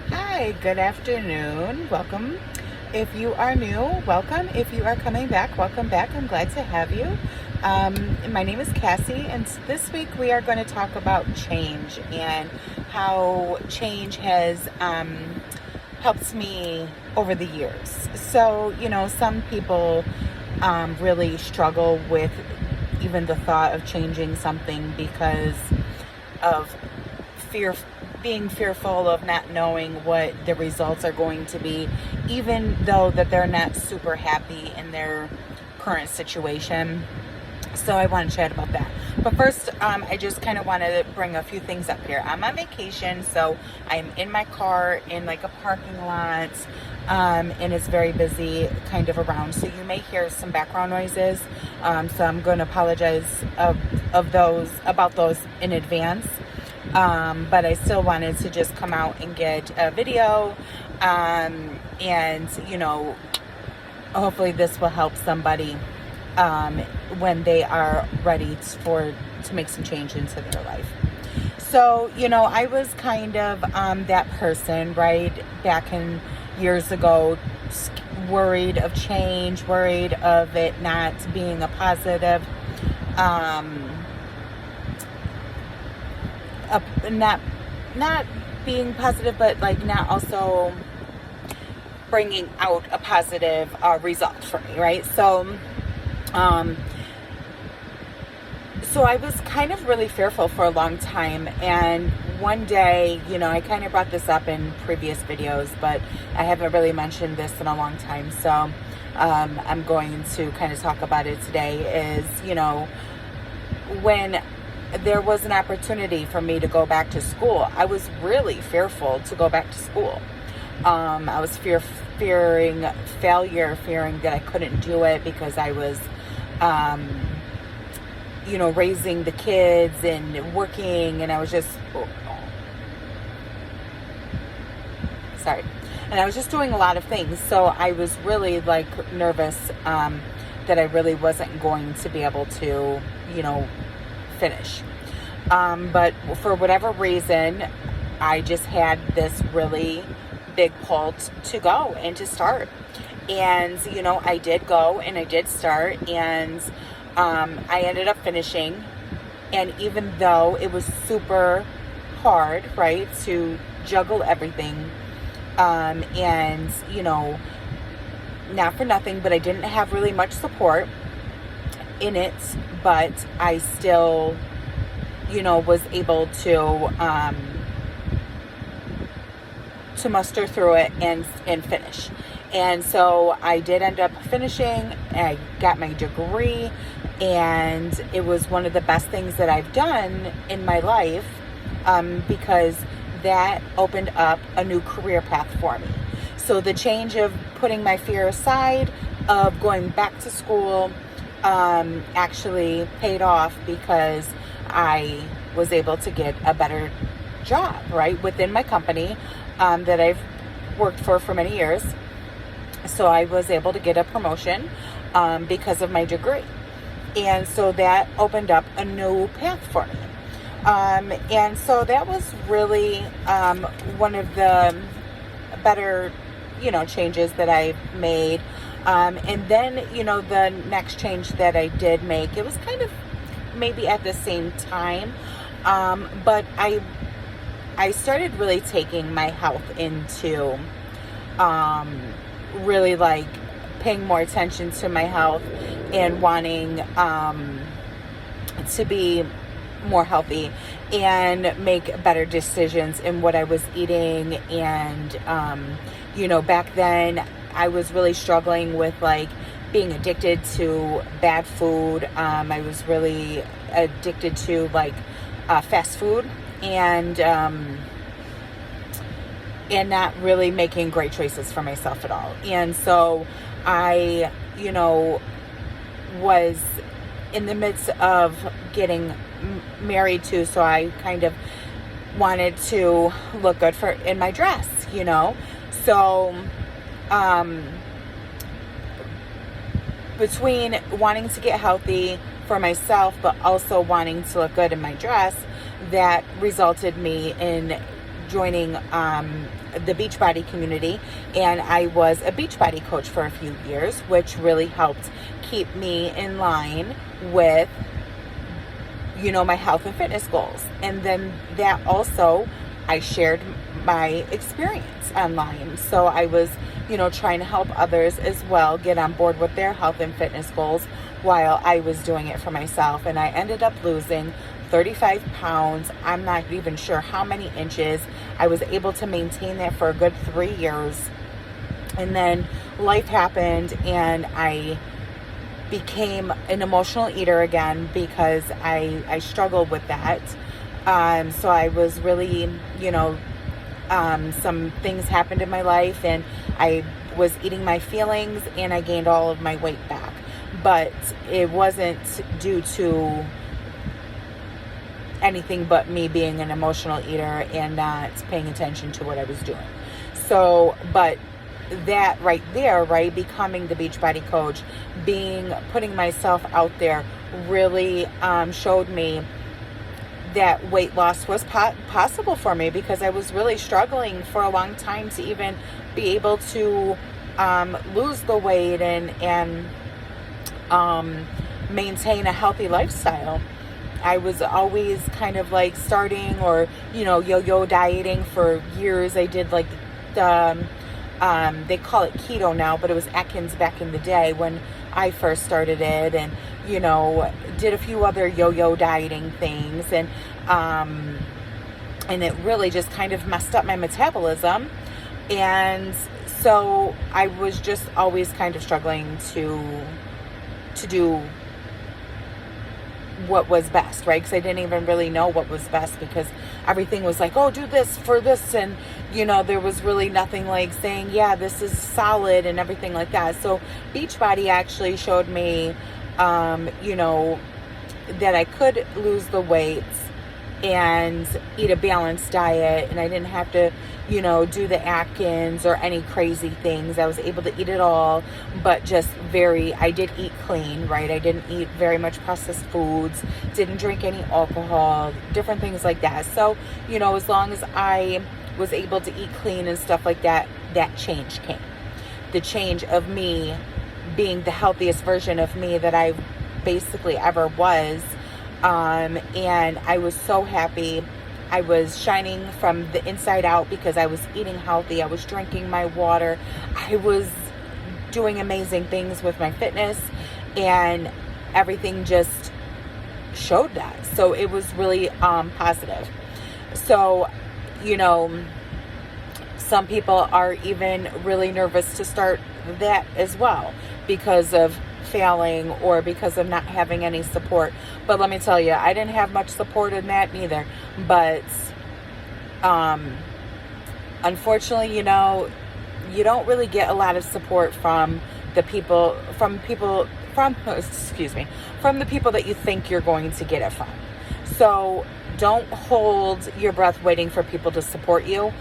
Hi, good afternoon. Welcome. If you are new, welcome. If you are coming back, welcome back. I'm glad to have you. My name is Cassie, and this week we are going to talk about change and how change has helped me over the years. So, some people really struggle with even the thought of changing something because of fear, being fearful of not knowing what the results are going to be, even though that they're not super happy in their current situation. So I want to chat about that. But first, I just kind of want to bring a few things up here. I'm on vacation, so I'm in my car in like a parking lot, and it's very busy kind of around. So you may hear some background noises. So I'm going to apologize about those in advance. But I still wanted to just come out and get a video, and hopefully this will help somebody when they are ready to make some change into their life. So, I was kind of that person, right, back in years ago, worried of change, worried of it not being a positive, not being positive, but like not also bringing out a positive result for me, right? So I was kind of really fearful for a long time, and one day, I kind of brought this up in previous videos, but I haven't really mentioned this in a long time, so I'm going to kind of talk about it today. Is, when there was an opportunity for me to go back to school, I was really fearful to go back to school. I was fearing failure, fearing that I couldn't do it because I was, raising the kids and working, and I was just, and I was just doing a lot of things. So I was really nervous that I really wasn't going to be able to, finish. But for whatever reason, I just had this really big pull to go and to start. And, I did go and I did start, and I ended up finishing. And even though it was super hard, right, to juggle everything, and, not for nothing, but I didn't have really much support in it, but I still, was able to muster through it and finish. And so I did end up finishing. I got my degree, and it was one of the best things that I've done in my life, because that opened up a new career path for me. So the change of putting my fear aside, of going back to school, actually paid off because I was able to get a better job, right, within my company that I've worked for many years. So I was able to get a promotion because of my degree. And so that opened up a new path for me. And so that was really one of the better, changes that I made. And then, the next change that I did make, it was kind of maybe at the same time, but I started really taking my health into really paying more attention to my health and wanting to be more healthy and make better decisions in what I was eating. And back then I was really struggling with being addicted to bad food. I was really addicted to fast food, and not really making great choices for myself at all. And so I, was in the midst of getting married too, so I kind of wanted to look good in my dress, So between wanting to get healthy for myself, but also wanting to look good in my dress, that resulted me in joining the Beachbody community, and I was a Beachbody coach for a few years, which really helped keep me in line with, my health and fitness goals. And then that also, I shared my experience online. So I was, trying to help others as well get on board with their health and fitness goals while I was doing it for myself. And I ended up losing 35 pounds. I'm not even sure how many inches. I was able to maintain that for a good 3 years. And then life happened and I became an emotional eater again because I struggled with that. So I was really, some things happened in my life and I was eating my feelings and I gained all of my weight back. But it wasn't due to anything but me being an emotional eater and not paying attention to what I was doing. So, but that right there, right, becoming the Beachbody coach, putting myself out there really showed me that weight loss was possible for me, because I was really struggling for a long time to even be able to lose the weight and maintain a healthy lifestyle. I was always kind of like starting or, yo-yo dieting for years. I did like they call it keto now, but it was Atkins back in the day when I first started it, and, did a few other yo-yo dieting things, and it really just kind of messed up my metabolism. And so I was just always kind of struggling to do what was best, right? Because I didn't even really know what was best, because everything was like, oh, do this for this, and there was really nothing like saying, yeah, this is solid and everything like that. So Beachbody actually showed me that I could lose the weight and eat a balanced diet, and I didn't have to do the Atkins or any crazy things. I was able to eat it all, but just I did eat clean, right? I didn't eat very much processed foods, didn't drink any alcohol, different things like that. So, as long as I was able to eat clean and stuff like that, that change came. The change of me being the healthiest version of me that I basically ever was. And I was so happy. I was shining from the inside out because I was eating healthy. I was drinking my water. I was doing amazing things with my fitness, and everything just showed that. So it was really positive. So, some people are even really nervous to start that as well because of failing or because of not having any support. But let me tell you, I didn't have much support in that neither. But unfortunately, you don't really get a lot of support from the people that you think you're going to get it from. So don't hold your breath waiting for people to support you.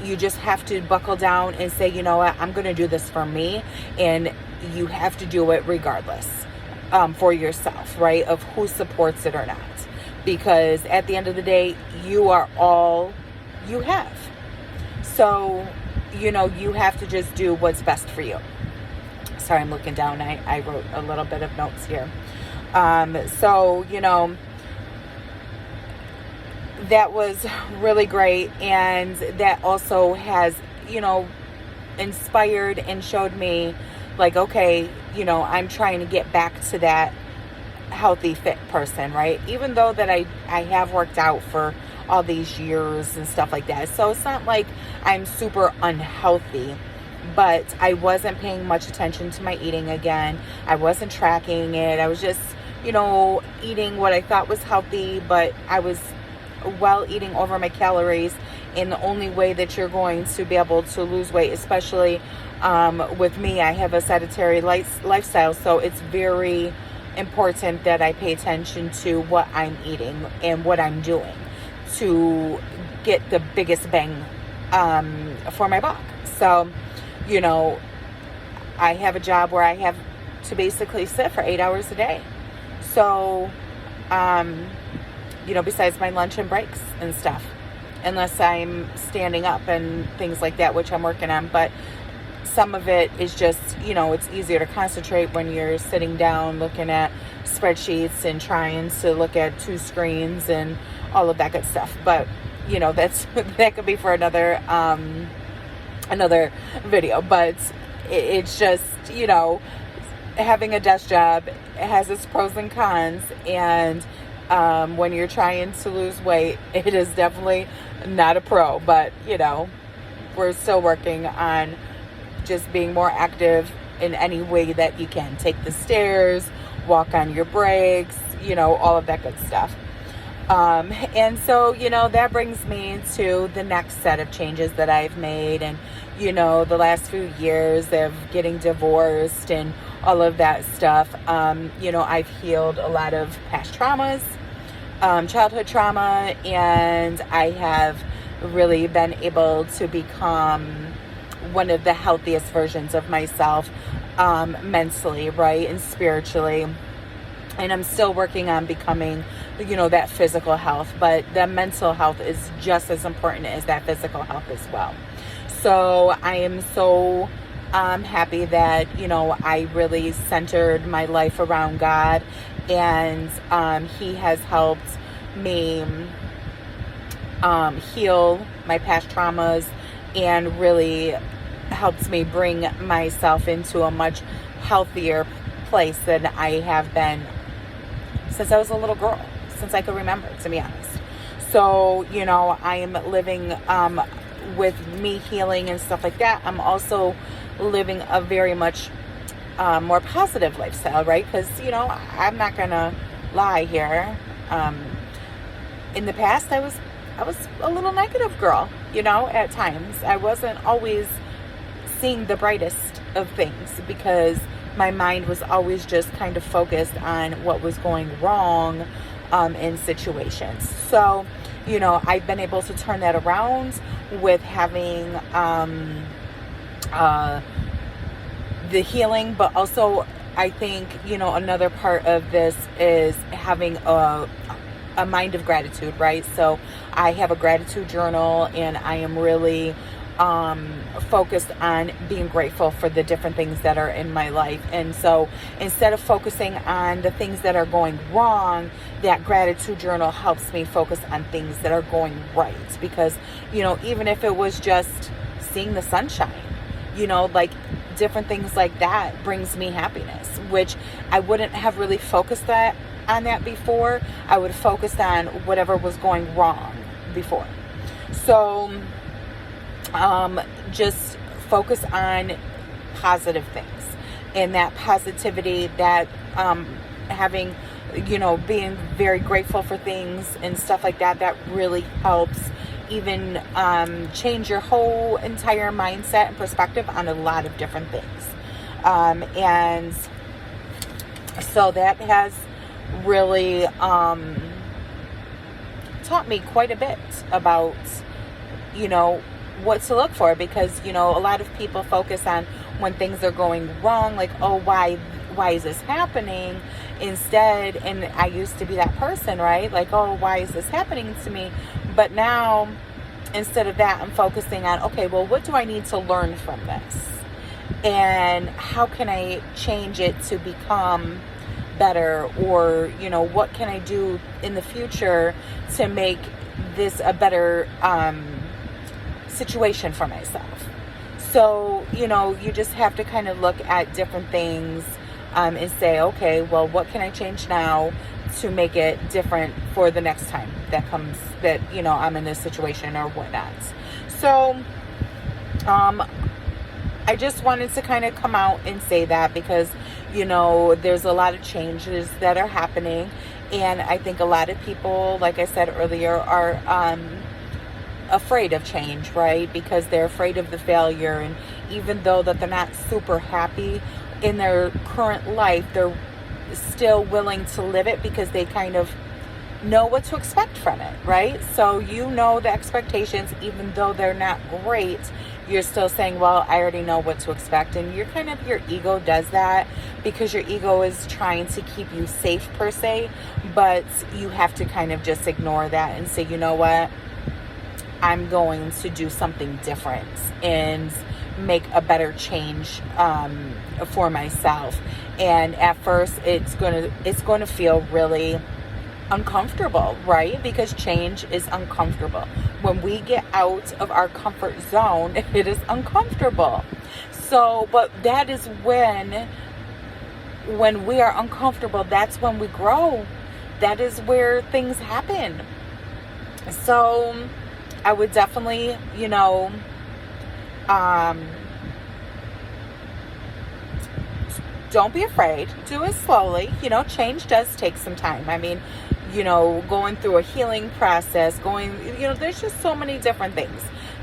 You just have to buckle down and say, you know what, I'm going to do this for me. And you have to do it regardless, for yourself, right? Of who supports it or not. Because at the end of the day, you are all you have. So, you have to just do what's best for you. Sorry, I'm looking down. I wrote a little bit of notes here. So, that was really great. And that also has, inspired and showed me like, okay, I'm trying to get back to that healthy, fit person, right? Even though that I have worked out for all these years and stuff like that. So it's not like I'm super unhealthy, but I wasn't paying much attention to my eating again. I wasn't tracking it. I was just, eating what I thought was healthy, but I was eating over my calories. And the only way that you're going to be able to lose weight, especially with me, I have a sedentary lifestyle, so it's very important that I pay attention to what I'm eating and what I'm doing to get the biggest bang for my buck. So, I have a job where I have to basically sit for 8 hours a day. So, besides my lunch and breaks and stuff, unless I'm standing up and things like that, which I'm working on. But some of it is just, it's easier to concentrate when you're sitting down looking at spreadsheets and trying to look at 2 screens and all of that good stuff. But, that could be for another video. But it's just, having a desk job has its pros and cons. And when you're trying to lose weight, it is definitely not a pro. But, we're still working on just being more active in any way that you can. Take the stairs, walk on your breaks, all of that good stuff. And so, that brings me to the next set of changes that I've made. And, the last few years of getting divorced and all of that stuff, I've healed a lot of past traumas, childhood trauma, and I have really been able to become one of the healthiest versions of myself, mentally, right, and spiritually. And I'm still working on becoming, that physical health, but the mental health is just as important as that physical health as well. So I am so happy that, I really centered my life around God, and He has helped me heal my past traumas, and really helps me bring myself into a much healthier place than I have been since I was a little girl, since I could remember, to be honest. So, I am living with me healing and stuff like that. I'm also living a very much more positive lifestyle, right? Because, I'm not going to lie here. In the past, I was a little negative girl, at times. I wasn't always seeing the brightest of things because my mind was always just kind of focused on what was going wrong in situations. So, I've been able to turn that around with having the healing, but also I think, another part of this is having a mind of gratitude, right? So I have a gratitude journal, and I am really focused on being grateful for the different things that are in my life. And so instead of focusing on the things that are going wrong, that gratitude journal helps me focus on things that are going right. Because, even if it was just seeing the sunshine, like different things like that brings me happiness, which I wouldn't have really focused on that before. I would focus on whatever was going wrong before. So just focus on positive things, and that positivity, that having, being very grateful for things and stuff like that, that really helps even change your whole entire mindset and perspective on a lot of different things. And so that has really taught me quite a bit about, what to look for, because, a lot of people focus on when things are going wrong, like, oh, why is this happening? Instead, and I used to be that person, right? Like, oh, why is this happening to me? But now, instead of that, I'm focusing on, okay, well, what do I need to learn from this? And how can I change it to become better? Or, what can I do in the future to make this a better situation for myself? So, you just have to kind of look at different things and say, okay, well, what can I change now to make it different for the next time that comes, that, I'm in this situation or whatnot. So, I just wanted to kind of come out and say that because, there's a lot of changes that are happening. And I think a lot of people, like I said earlier, are afraid of change, right? Because they're afraid of the failure. And even though that they're not super happy in their current life, they're still willing to live it because they kind of know what to expect from it, right? So the expectations, even though they're not great, you're still saying, well, I already know what to expect. And your ego does that because your ego is trying to keep you safe per se, But you have to kind of just ignore that and say, you know what? I'm going to do something different and make a better change for myself. And at first, it's going to feel really uncomfortable, right? Because change is uncomfortable. When we get out of our comfort zone, it is uncomfortable. So, but that is when we are uncomfortable, that's when we grow. That is where things happen. So I would definitely, don't be afraid. Do it slowly. Change does take some time. I mean, going through a healing process, there's just so many different things.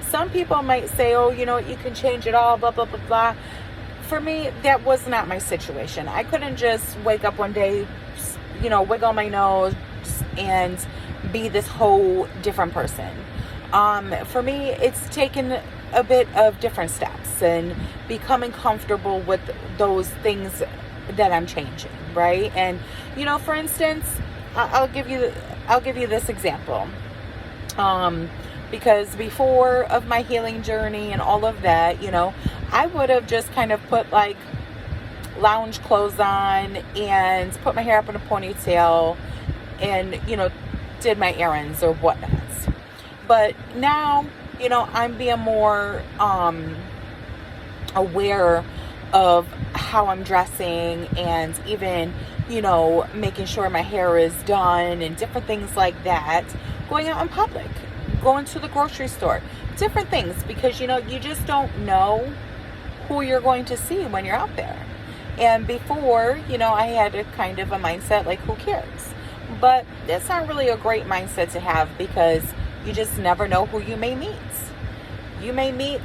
Some people might say, oh, you can change it all, blah, blah, blah, blah. For me, that was not my situation. I couldn't just wake up one day, wiggle my nose and be this whole different person. For me, it's taken a bit of different steps and becoming comfortable with those things that I'm changing, right? And, for instance, I'll give you this example. Because before of my healing journey and all of that, I would have just kind of put like lounge clothes on and put my hair up in a ponytail and, did my errands or whatnot. But now, I'm being more aware of how I'm dressing and even, making sure my hair is done and different things like that. Going out in public, going to the grocery store, different things, because, you just don't know who you're going to see when you're out there. And before, I had a kind of a mindset like, who cares? But that's not really a great mindset to have, because you just never know who you may meet. You may meet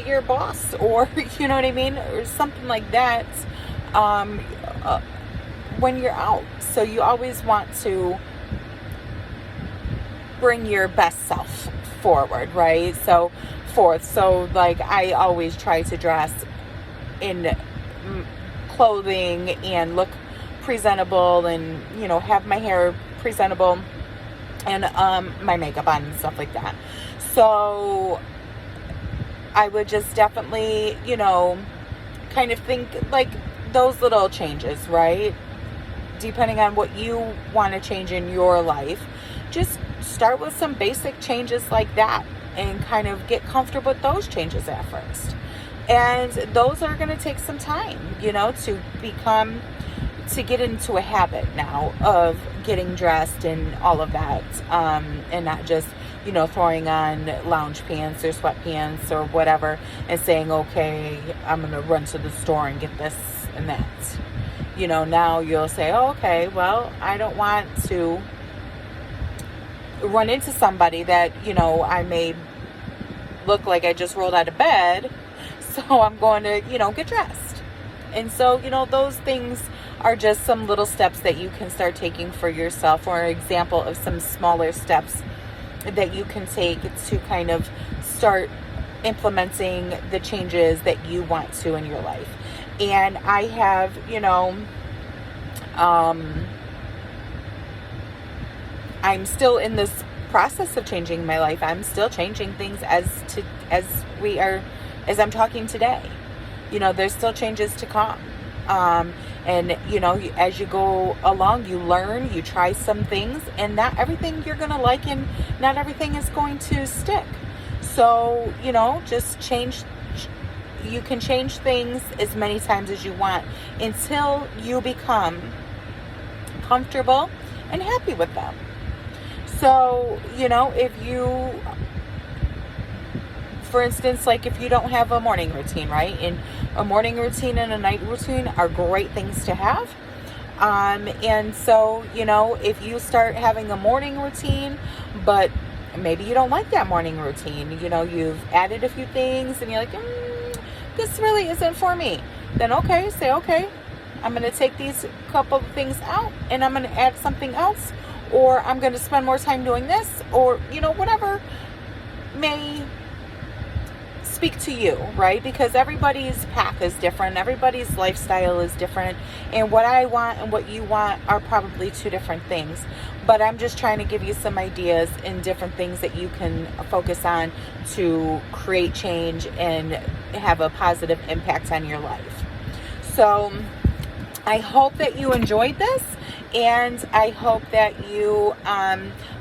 your boss, or, you know what I mean? Or something like that when you're out. So you always want to bring your best self forward, right? So like I always try to dress in clothing and look presentable and, have my hair presentable and my makeup on and stuff like that. So I would just definitely, kind of think like those little changes, right? Depending on what you want to change in your life, just start with some basic changes like that and kind of get comfortable with those changes at first. And those are going to take some time, to get into a habit now of getting dressed and all of that, and not just, throwing on lounge pants or sweatpants or whatever and saying, okay, I'm going to run to the store and get this and that. Now you'll say, oh, okay, well, I don't want to run into somebody that, I may look like I just rolled out of bed, so I'm going to, get dressed. And so, those things are just some little steps that you can start taking for yourself, or an example of some smaller steps that you can take to kind of start implementing the changes that you want to in your life. And I have, I'm still in this process of changing my life. I'm still changing things as I'm talking today. There's still changes to come. And as you go along, you learn, you try some things, and not everything you're going to like, and not everything is going to stick. So, just change. You can change things as many times as you want until you become comfortable and happy with them. So, if you, for instance, like if you don't have a morning routine, right? And a morning routine and a night routine are great things to have. And so, if you start having a morning routine, but maybe you don't like that morning routine, you've added a few things and you're like, this really isn't for me. Then say, okay, I'm going to take these couple of things out and I'm going to add something else, or I'm going to spend more time doing this, or, whatever may speak to you, right? Because everybody's path is different, everybody's lifestyle is different, and what I want and what you want are probably two different things. But I'm just trying to give you some ideas and different things that you can focus on to create change and have a positive impact on your life. So I hope that you enjoyed this, and I hope that you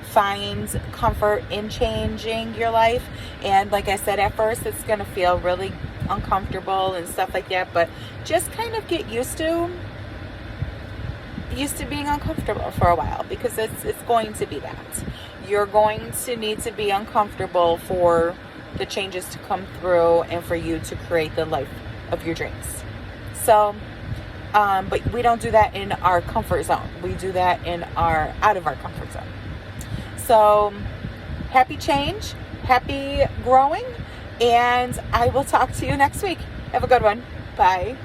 find comfort in changing your life. And like I said, at first it's going to feel really uncomfortable and stuff like that, but just kind of get used to being uncomfortable for a while, because it's going to be that. You're going to need to be uncomfortable for the changes to come through and for you to create the life of your dreams. So but we don't do that in our comfort zone. We do that out of our comfort zone. So happy change, happy growing, and I will talk to you next week. Have a good one. Bye.